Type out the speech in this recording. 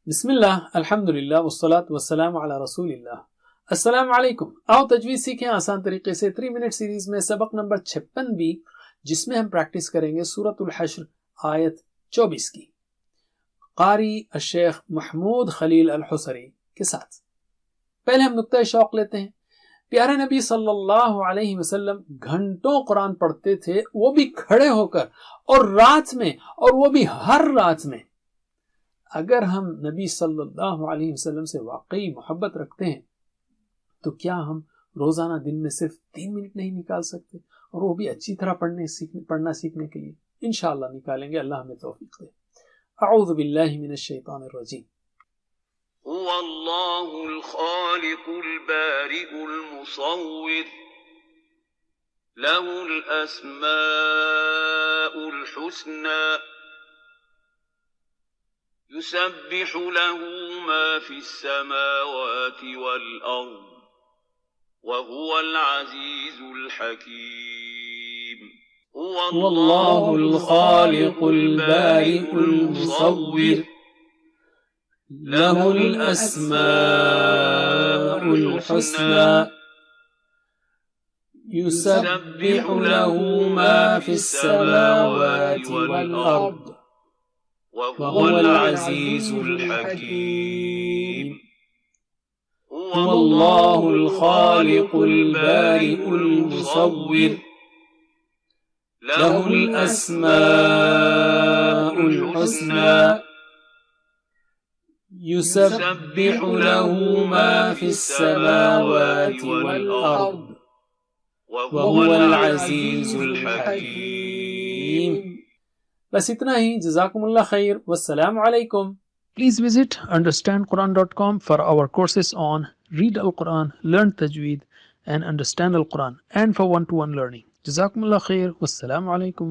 بسم اللہ، الحمدللہ والصلاة والسلام علی رسول اللہ۔ السلام علیکم۔ آؤ تجوید سیکھیں آسان طریقے سے 3 منٹ سیریز میں سبق نمبر 56 بھی، جس میں ہم پریکٹس کریں گے سورۃ الحشر آیت 24 کی، قاری الشیخ محمود خلیل الحصری کے ساتھ۔ پہلے ہم نقطۂ شوق لیتے ہیں۔ پیارے نبی صلی اللہ علیہ وسلم گھنٹوں قرآن پڑھتے تھے، وہ بھی کھڑے ہو کر، اور رات میں، اور وہ بھی ہر رات میں۔ اگر ہم نبی صلی اللہ علیہ وسلم سے واقعی محبت رکھتے ہیں تو کیا ہم روزانہ دن میں صرف 3 منٹ نہیں نکال سکتے، اور وہ بھی اچھی طرح پڑھنا سیکھنے کے لیے؟ انشاءاللہ نکالیں گے، اللہ ہمیں توفیق دے۔ اعوذ باللہ من الشیطان الرجیم۔ هو الله الخالق البارئ المصور له الأسماء الحسنى يسبح له ما في السماوات والأرض وهو العزيز الحكيم هو الله الخالق البارئ المصور له الأسماء الحسنى يسبح له ما في السماوات والأرض وهو العزيز الحكيم هو الله الخالق البارئ المصور له الأسماء الحسنى يسبح له ما في السماوات والأرض وهو العزيز الحكيم۔ بس اتنا ہی، جزاکم اللہ خیر، والسلام علیکم۔ Please visit understandquran.com for our courses on Read Al-Quran, Learn Tajweed and Understand Al-Quran, and for one-to-one learning. جزاکم اللہ خیر، والسلام علیکم۔